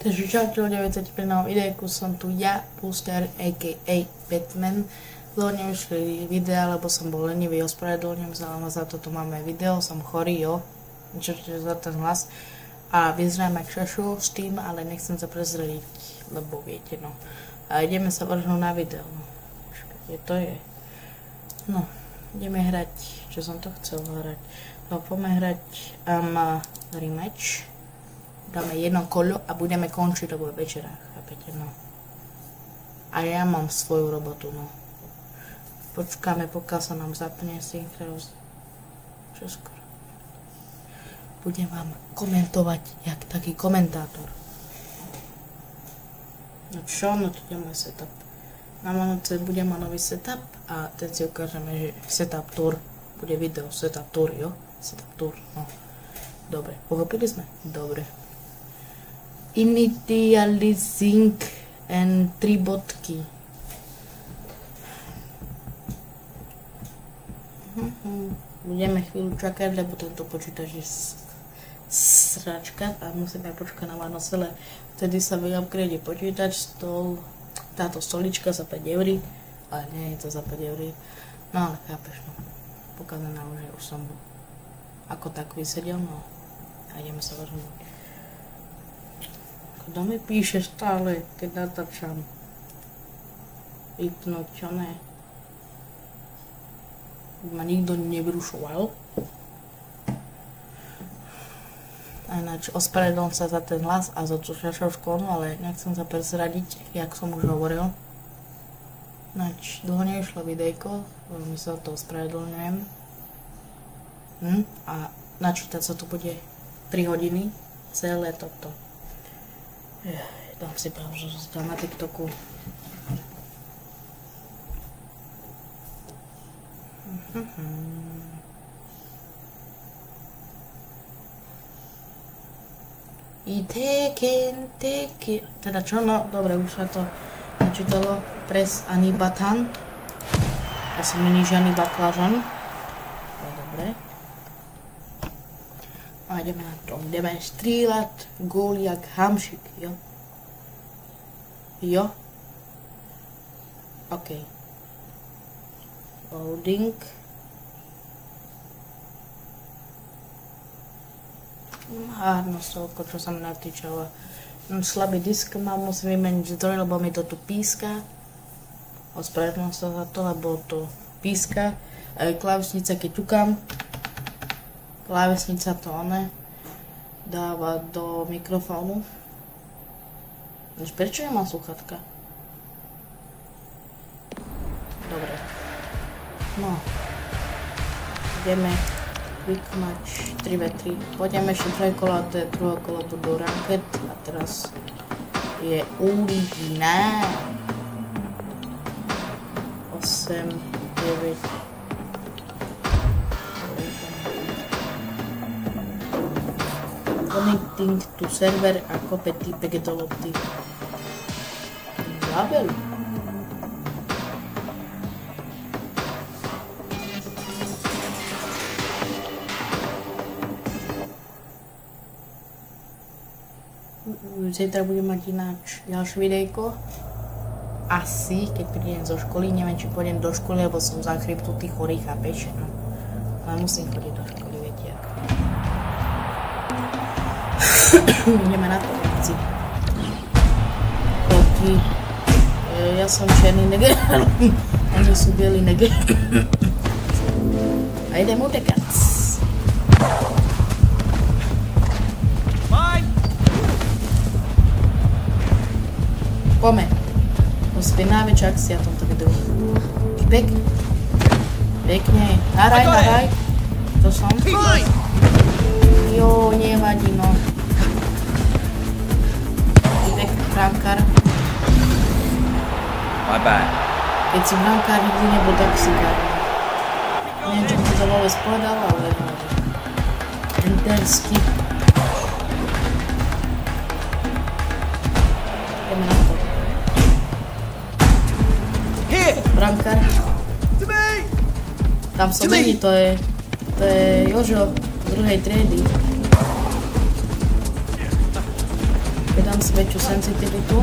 Takže čaute ľudia, vítajte pri novom videjku, som tu ja, Pulstar, a.k.a. Batman. Dlho nevyšli videa, lebo som bol lenivý, ospravedlňujem sa, ale za toto máme video, som chorý, jo. Čaute za ten hlas. A vyzerám jak šašu s tým, ale nechcem sa prezradiť, lebo viete, no. A ideme sa vrhnúť na video, no. Počkajte, to je. No, ideme hrať, čo som to chcel hrať. No, poďme hrať rematch. Dáme jedno kolo a budeme končiť o večerách, chápete, no. A ja mám svoju robotu, no. Počkáme, pokiaľ sa nám zapne synchros. Čoskoro. Budem vám komentovať, jak taký komentátor. No čo, no tu ideme setup. Na Vánoce bude mať nový setup a teď si ukážeme, že setup tour. Bude video setup tour, jo? Setup tour, no. Dobre, pochopili sme? Dobre. Initializing and 3 bodky. Budeme chvíľu čakať, lebo tento počítač je sračka a musíme počkať na Vánoce, ale vtedy sa vyupgrade počítač, táto stolička za 5 €, ale nie je to za 5 €, no ale chápeš, no. Pokazané nám, že už som ako tak vysedel, no a ideme sa vrhnúť. Kto mi píše stále, keď natáčam? Vypnúť, čo ne? Ma nikto nevyrušoval. A ináč ospravedlňujem sa za ten hlas a za tú šašovku, ale nechcem sa prezradiť, jak som už hovoril. Ináč dlho nešlo videjko, veľmi sa to ospravedlňujem. A načítať sa to bude 3 hodiny, celé toto. Dám si pauzu, že tam na TikToku. Teda čo? No, dobre, už sa to načítalo. Press ani button. Ja som není žiadny baklažan. Dobre. A ideme na to. Ideme strieľať gól jak hamšik, jo? Jo? OK. Loading. Hárno solko, čo sa mi natýčalo. Slabý disk mám, musím vymeniť zdroj, lebo mi to tu píska. Ospravedlňujem sa za to, lebo to píska. Klávesnica, keď ťukám, klávesnica to dáva do mikrofónu. Prečo nemám sluchatka? Dobre. No. Ideme vykonať 3v3. Pôjdeme ešte 3 kola, to je druhé kolo budú ranked a teraz je originál. 8, 9. Connecting to server a kope týpek do lopty. Zabel. Zajtra budem mať ináč ďalšie videjko. Asi, keď prídem zo školy, neviem, či pôjdem do školy, lebo som za chryptutý chorý, chápeš? No. Ale musím chodiť do školy, viete ako. Ideme na to, veci. Koľky. Ja som černý neger. Oni sú bielý neger. A idem utekať. Poďme. Musí byť najväčšia akcia v tomto videu. Pek. Pekne. Nahraj. To som. Jo, nevadí, no. Pek, brankár. My bad. Keď si brankár, nikdy nebol taxikár. Neviem, čo by to vôbec povedal, ale enter skip. Ideme na to. Brankár. Tam som není, to je Jožo z druhej triedy. dám si väčšiu senzitivitu.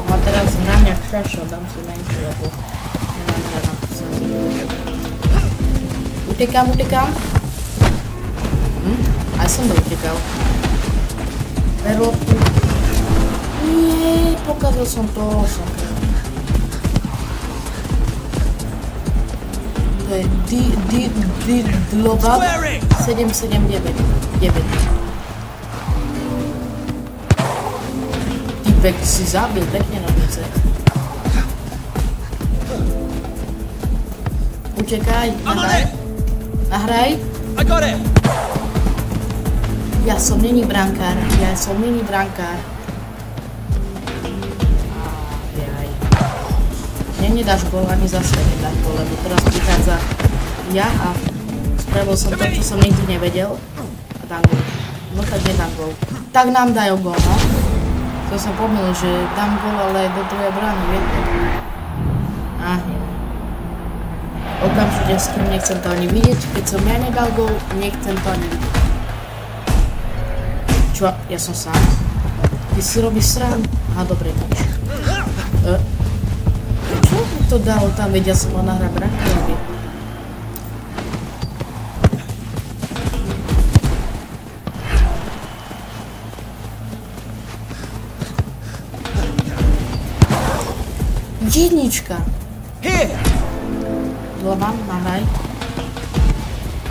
A teraz hrám jak šašo, dám si menšiu, lebo nemám hrať na tú senzitivitu. Utekám. Aj som utekal. Perlotku. Nie, pokazal som to. To je Dlobab 779. Typek si zabil pekne na pice. Utekaj, nahraj. Ja som není brankár. Nedáš gól, ani zase nedáš gól, lebo teraz prichádza ja a spravil som to, čo som nikdy nevedel a dám gól. No tak nedám gól. Tak nám dajú gól, no. To som pomýlil, že dám gól, ale do druhej brány, viete. Okamžite s tým nechcem to ani vidieť, keď som ja nedal gól, nechcem to ani vidieť. Čo? Ja som sám. Ty si robíš srán? Aha, dobre, nič. Čo mi to dalo tam, veď ja som mal nahrať brankárovi. Jednička. Dlobám, nahraj.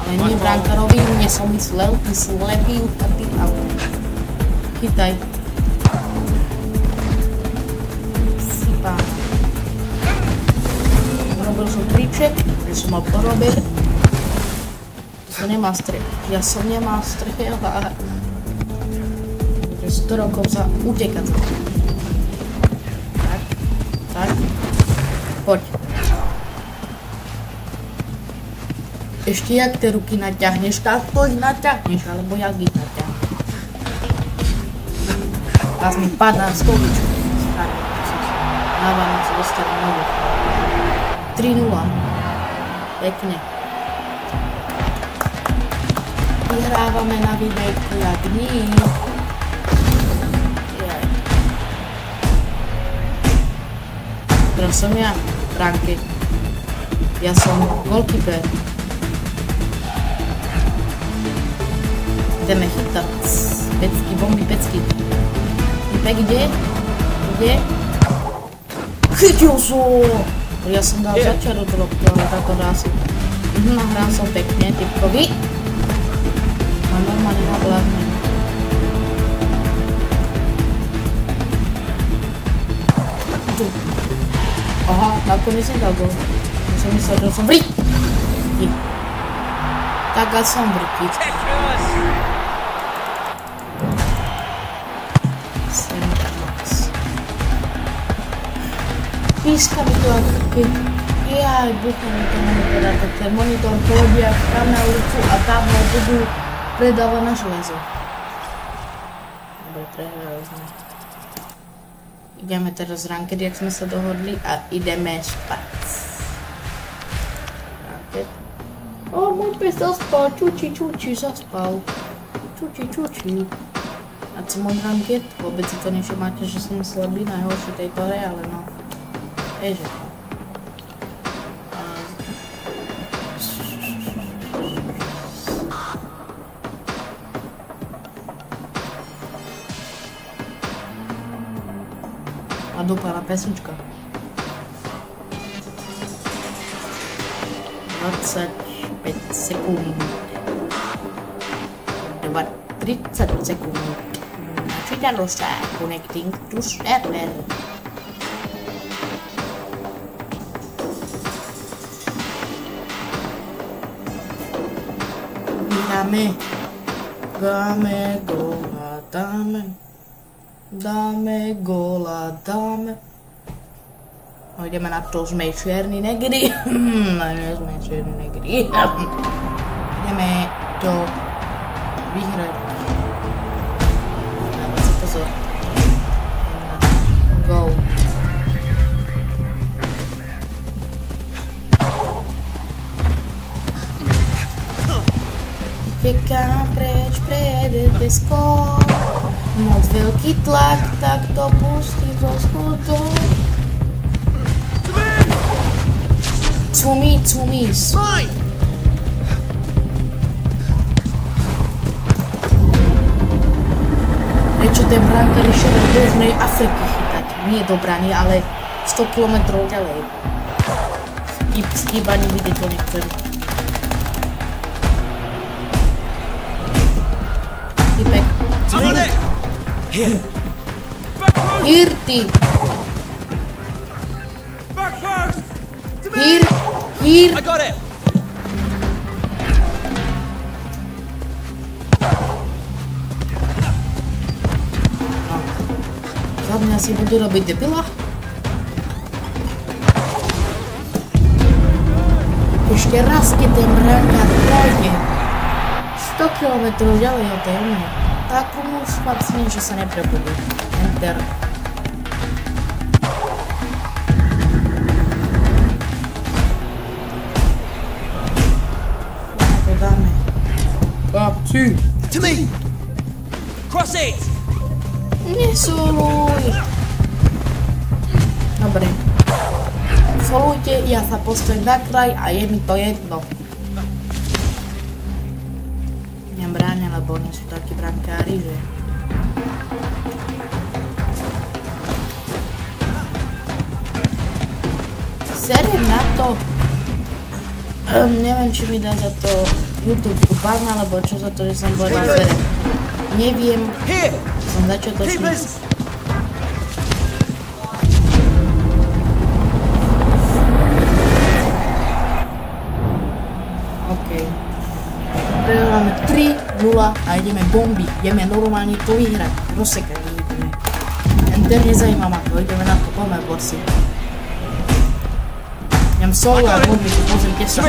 Ale nie brankárovi, mne som myslel, ty si lepý utratý auto. Chytaj. Sypám. Robil som triček, že som mal porobiť. Ja som nemá strel a 100 rokov sa utekať. Tak. Poď. Ešte jak tie ruky naťahneš, tak poď naťahneš, alebo jak ich naťahneš. Raz mi padá stoličku. Na Vánoce dostane novú. 3-0. Pekne. Vyhrávame na videjku jak nic. Teraz som ja bránky. Ja som goalkeeper. Ideme chytať. Pecky, bomby, pecky. Typek, kde? Chytil som! Ja som dal začaru dropku, ale táto rázu. Nahrám som pekne, typkovi. A normálne nablázne. Aha, nakoniec nedal gól. Ja som myslel, že som vrik. Tak a som vrikiť. Píska mi to ako keď buchne mi to monitor, tak ten monitor pôjde tam na ulicu a tam budú predávať na železo. Dobre, prehrali sme. Ideme teraz ranked, jak sme sa dohodli a ideme spať. Ranked. Môj pes zaspal, čuči, zaspal. Čuči. A co môj ranked? Vôbec si to nevšemáte, že som slabý najhorší tejto hre, ale no. Ježe. A dopadla pesnička. 25 sekúnd. 30 sekúnd. Načítalo sa connecting to server. Dáme góla. No ideme na to, sme čierni negri. No nie sme čierni negri. Ideme to vyhrať. Dáme si pozor. Go. Fiecam preč, prejede bez kol. Moc veľký tlak, tak to pustí zo schodu. Cumis. Prečo ten brankár išiel do Južnej Afriky chytať? Nie do brany, ale 100 km ďalej. Skip ani vidieť to nechcem. Skipek. Here, ty! Here! I got it! Za mňa si budú robiť debila? Ešte raz, keď ten brankár pôjde 100 km ďalej od tej mňa, tak mu špacne, že sa neprebudí. Enter. To dáme. Babci! To me! Cross it! Nesoluj! Dobre. Solujte, ja sa postavím na kraj a je mi to jedno. Mňa bráňa, lebo oni sú takí brankári, že... Seriem na to. Neviem, či mi dá za to YouTube ban, alebo čo za to, že som povedal seriem. Neviem. Som začiatočný. OK. Prehráme 3-0 a ideme bomby. Ideme normálne to vyhrať. Rozsekať ideme. Enter nezajímá ma to. Ideme na to. Poďme, borsi. Idem solo a bomby. Pozrite sa.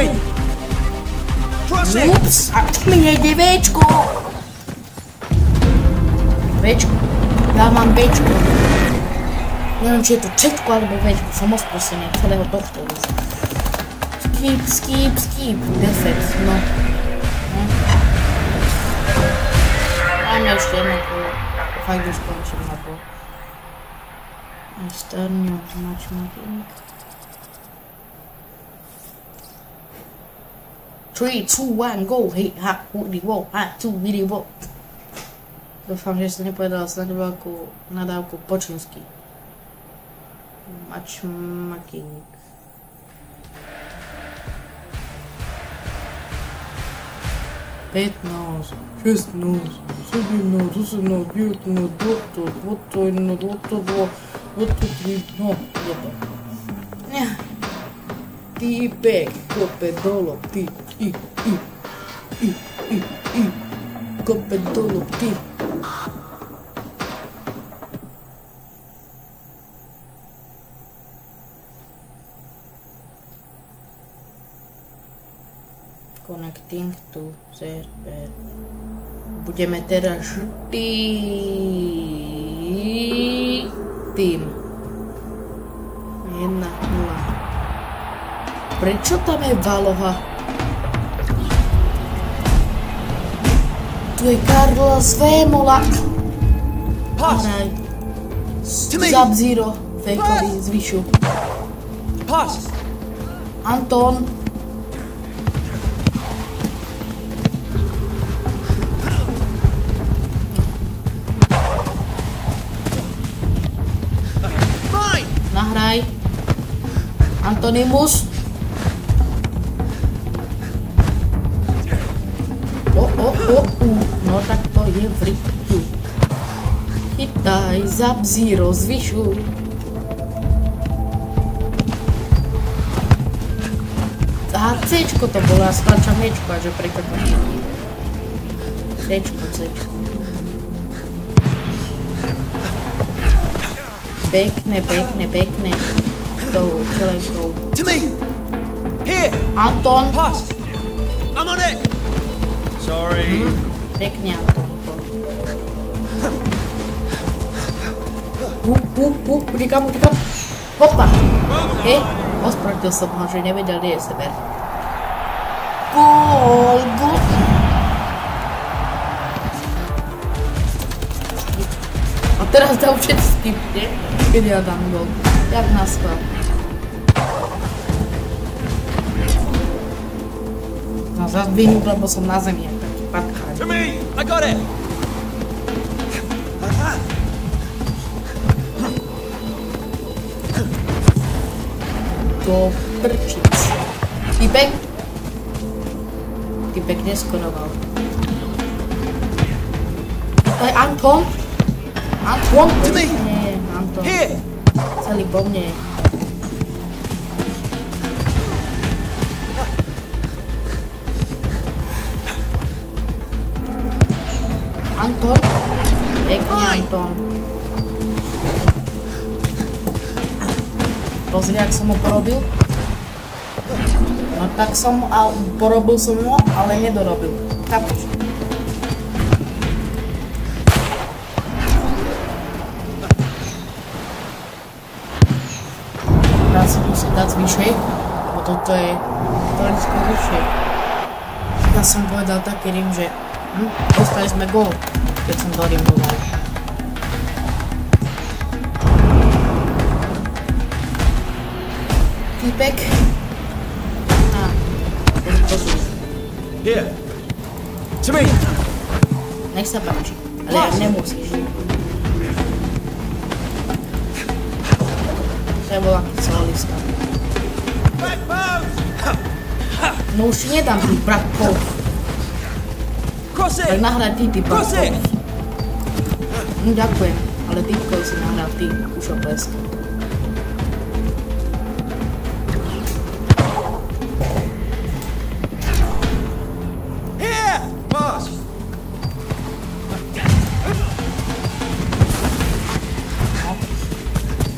Ups. A čo mi nejde Včko? Včko. Ja mám Včko. Neviem, či je to Ččko alebo Včko. Som osprostený celého tohto. Skip. Defekt, no. Máme ešte jedno kolo. Fakt už končím na to. Starňu, matchmaking. 3, 2, 1, go! Hej, ha, video, ha, 2, video. Dúfam, že som nepovedala snad veľkú nadávku po čínsky. Matchmaking. Petnáct, 16, 17, 18, 19, 20, 21, 22, 23, no, je to. Ty pek, kope dolo, ty, kope dolo, ty. Connecting to server. Budeme teraz tým 1-0. Prečo tam je Valoha? Tu je Carlos Vémola. Hraj. Sub-Zero. Fejkový zvyšu. Anton. Nahraj. Antonimus. No tak to je v rytmu. Chytaj, Sub-Zero, zvyšu. Aha, Cčko to bolo, ja stlačam Hčko, a že preto to chytí. Cčko. Pekne. Tou, celej tou. To me! Here! Anton! Pass! I'm on it! Sorry. Pekne, Antonko. Utekam. Hopa! Hej, ospravedlnil som ho, že nevedel, kde je sever. Gól! teraz dám všetci skipne, keď ja dám gol. Jak na schvál. No zadvihnúť, lebo som na zemi, jak taký padkáč. To me! I got it! Do prčic. Typek? Typek neskoroval. To je Anton? Anton? Nie, Anton. Celý po mne. Anton? Pekne Anton. Pozri, jak som ho porobil. No tak som, porobil som ho, ale nedorobil. Chápeš? Dá si musím dať vyššie, lebo toto je trošku vyššie. Ja som povedal taký rým, že dostali sme gól, keď som dorimoval. Týpek. Here. To me. Nech sa páči, ale ja nemusíš. To je bola solista. No už nedám tých bratkov. Tak nahraj ty bratkov. Ďakujem, ale týpkov si nahral ty, už oplesky.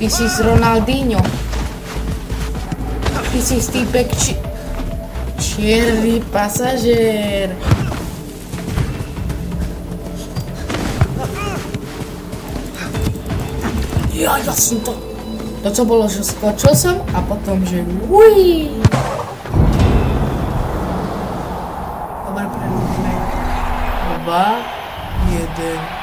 Ty si s Ronaldinho. Ty si týpek čierny pasažér. Ja som to... To co bolo, že skočil som a potom, že ují. Dobre, prejdeme. 2, 1.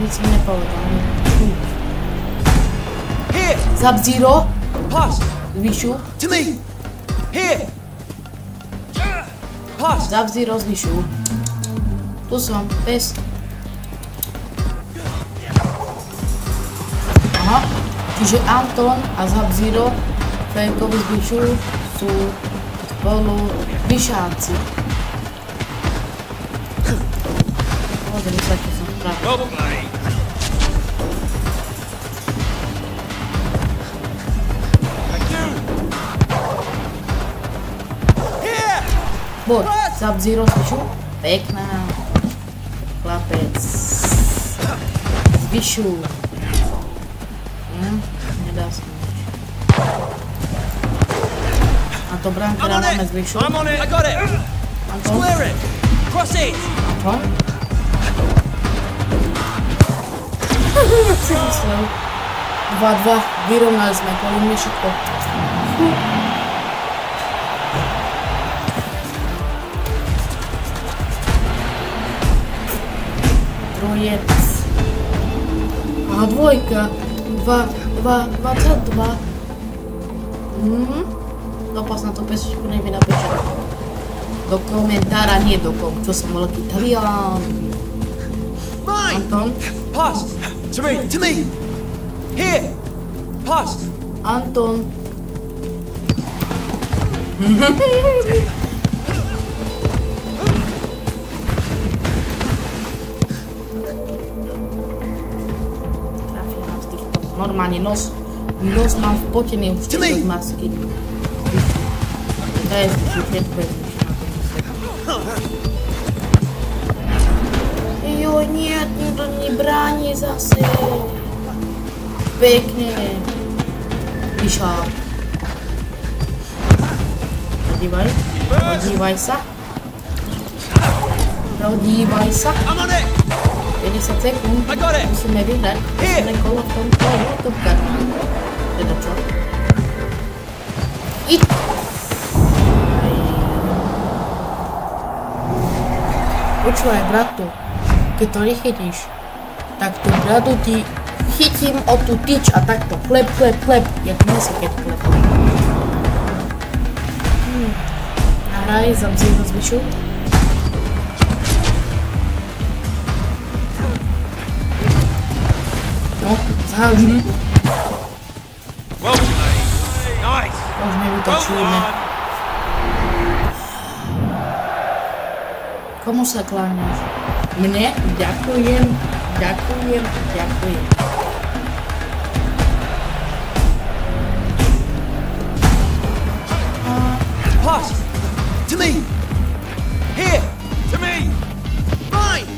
Nic mi nepovedal. Sub-Zero. Zvyšu. To me. Here. Sub-Zero zvyšu. Tu som, pes. Aha. Čiže Anton a Sub-Zero fejkovi zvyšu sú spolu vyšáci. Pozri sa, čo som spravil. Poď, Sub-Zero zvyšu. Pekná. Chlapec. Zvyšu. Nedá sa nič. A to brankera máme zvyšu. Anton? Anton? Si myslel. 2-2. Vyrovnali sme, kvôli mne všetko. Trojec. A dvojka. 22. Dopas na to pesničku nejmi napíšem. Do komentára, nie do kom. Čo som veľký Talian. Anton? Pass. To me. Here. Pass. Anton. Normálne nos mám v potený už z masky. To je zvyšný, všetko je zvyšný. Joj, nie, nikto nebráni zase. Pekne. Vyšal. Podívaj sa. 50 sekúnd, musíme vyhrať posledné kolo v tomto YouTube kanále. Teda čo? Počúvaj, bratu, keď to nechytíš, tak tú bradu ti chytím o tú tyč a takto, klep, jak meso, keď klep. Nahraj, zamci do zvyšu. No, zhážne. Už nevytočujeme. Komu sa kláňaš? Mne? Ďakujem. Pass! To me! Here! To me! Mine!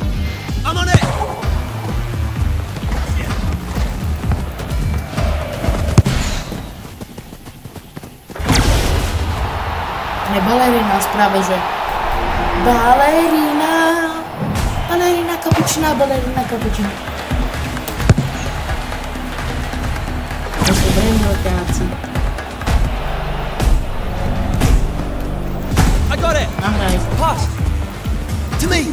I'm on it! Ne, balerina správe, že balerina kapučina. To sú brendelkáci. I got it! Nahraj. Pass! To me!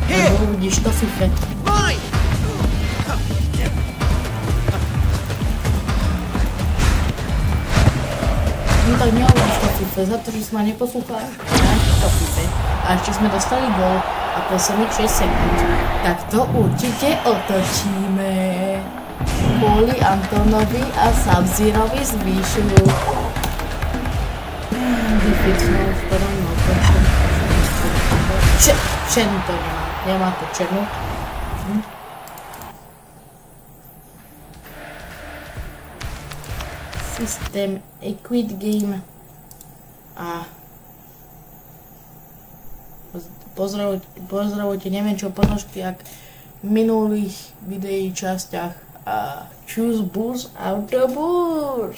Here! Lebo uvidíš to fife. Mine! No tak nehovoríš to fife, za to, že si ma neposlúchal. To fife. A ešte sme dostali gól a posledných 6 sekúnd. Tak to určite otočíme. Kvôli Antonovi a Sub-Zerovi z výšu. Vypicnul v ktorom otočím. Černu to nemá. Nemá to černu. Systém Equid Game a pozdravujte, neviem čo ponožky, jak v minulých videí častiach a choose bus autobus.